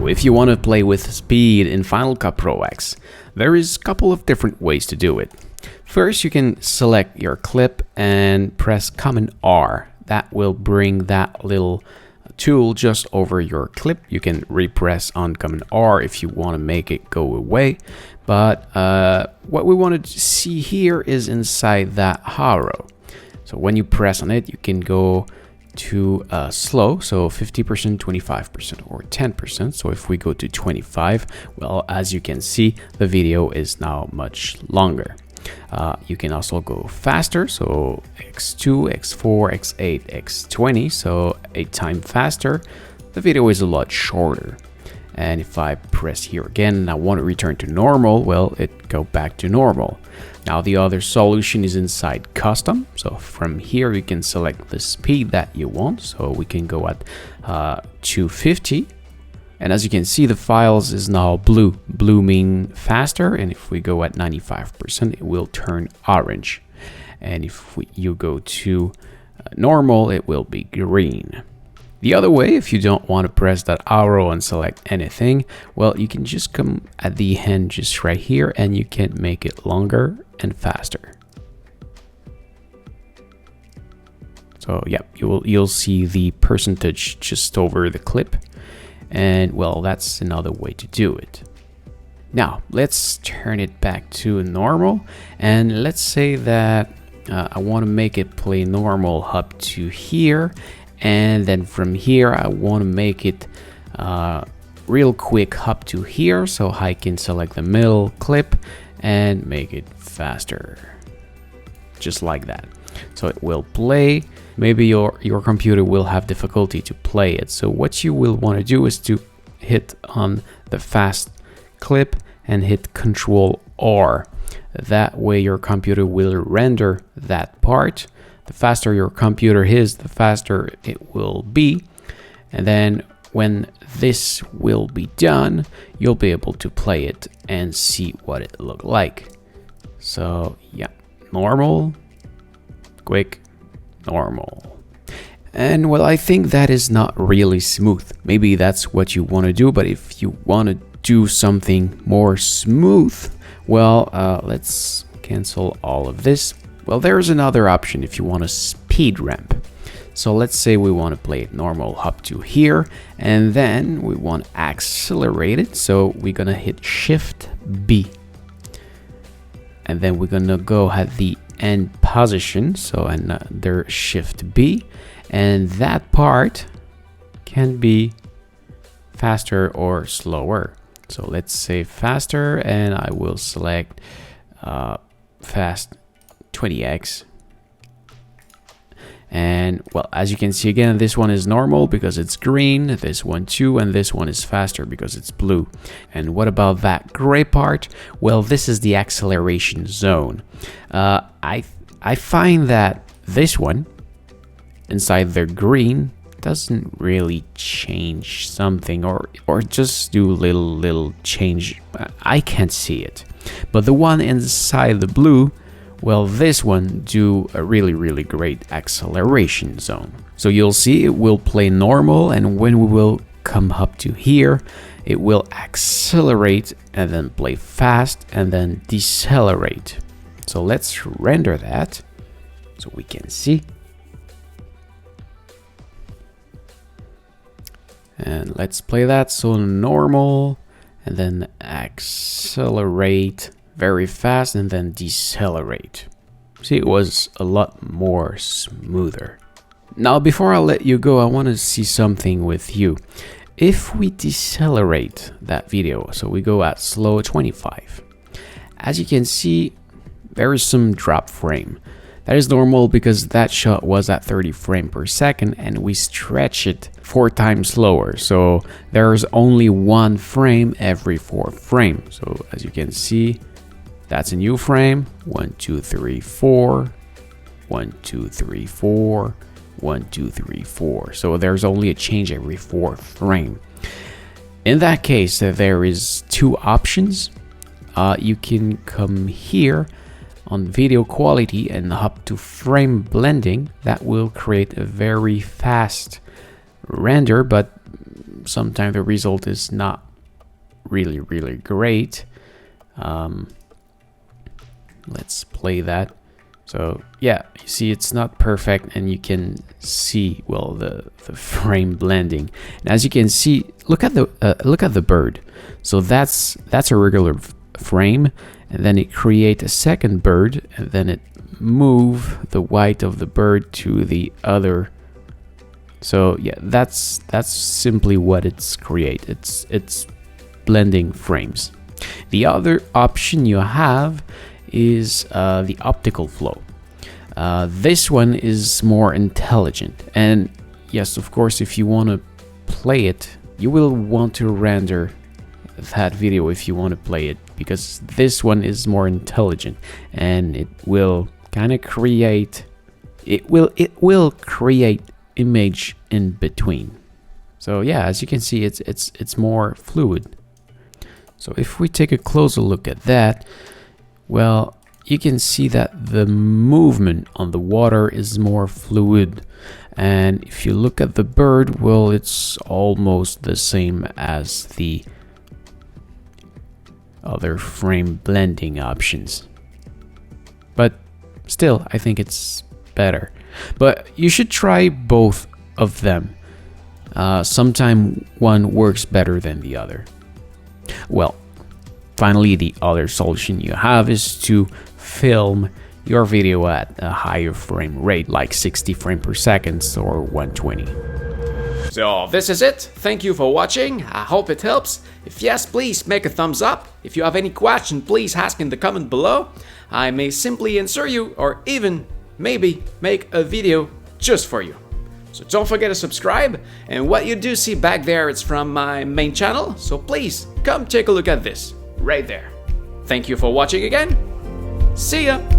So if you want to play with speed in Final Cut Pro X, there is a couple of different ways to do it. First, you can select your clip and press Command R. That will bring that little tool just over your clip. You can repress on Command R if you want to make it go away. But what we want to see here is inside that arrow. So when you press on it, you can go to slow, so 50%, 25%, or 10%. So if we go to 25, well, as you can see, the video is now much longer. You can also go faster, so X2, X4, X8, X20, so 8 times faster. The video is a lot shorter. And if I press here again and I want to return to normal, well, it go back to normal. Now the other solution is inside custom. So from here you can select the speed that you want. So we can go at 250. And as you can see, the files is now blue. Blue mean faster. And if we go at 95%, it will turn orange. And if you go to normal, it will be green. The other way, if you don't want to press that arrow and select anything, well, you can just come at the end just right here and you can make it longer and faster. So yeah, you'll see the percentage just over the clip. And well, that's another way to do it. Now let's turn it back to normal, and let's say that I want to make it play normal up to here, and then from here I want to make it real quick up to here, so I can select the middle clip and make it faster, just like that. So it will play. Maybe your computer will have difficulty to play it. So what you will want to do is to hit on the fast clip and hit Control R. That way your computer will render that part. The faster your computer is, the faster it will be. And then when this will be done, you'll be able to play it and see what it looked like. So yeah, normal, quick, normal. And well, I think that is not really smooth. Maybe that's what you want to do, but if you want to do something more smooth, well, let's cancel all of this. Well, there's another option if you want a speed ramp. So let's say we want to play it normal up to here, and then we want to accelerate it. So we're gonna hit Shift B, and then we're gonna go at the end position, so another Shift B, and that part can be faster or slower. So let's say faster, and I will select fast 20x. And well, as you can see again, this one is normal because it's green, this one too, and this one is faster because it's blue. And what about that gray part? Well, this is the acceleration zone. I find that this one inside the green doesn't really change something, or just do little change. I can't see it. But the one inside the blue, well, this one do a really great acceleration zone. So you'll see it will play normal, and when we will come up to here, it will accelerate and then play fast and then decelerate. So let's render that so we can see. And let's play that. So normal, and then accelerate very fast, and then decelerate. See, it was a lot more smoother. Now, before I let you go, I want to see something with you. If we decelerate that video, so we go at slow 25, as you can see, there is some drop frame. That is normal because that shot was at 30 frames per second, and we stretch it 4 times slower. So there's only 1 frame every 4 frames. So as you can see, that's a new frame. 1, 2, 3, 4. 1, 2, 3, 4. 1, 2, 3, 4. So there's only a change every 4 frame. In that case, there is 2 options. You can come here on video quality and up to frame blending. That will create a very fast render, but sometimes the result is not really great. Let's play that. So yeah, you see it's not perfect, and you can see, well, the frame blending. And as you can see, look at the bird. So that's a regular frame, and then it create a second bird, and then it move the white of the bird to the other. So yeah, that's simply what it's create. It's blending frames. The other option you have is the optical flow. This one is more intelligent, and yes, of course, if you want to play it, you will want to render that video if you want to play it, because this one is more intelligent, and it will kind of create, it will create image in between. So yeah, as you can see, it's more fluid. So if we take a closer look at that, well, you can see that the movement on the water is more fluid. And if you look at the bird, well, it's almost the same as the other frame blending options. But still, I think it's better. But you should try both of them. Sometime one works better than the other. Well, finally, the other solution you have is to film your video at a higher frame rate, like 60 frames per second or 120. So this is it. Thank you for watching. I hope it helps. If yes, please make a thumbs up. If you have any question, please ask in the comment below. I may simply answer you, or even maybe make a video just for you. So don't forget to subscribe, and what you do see back there, it's from my main channel, so please come take a look at this right there. Thank you for watching again. See ya!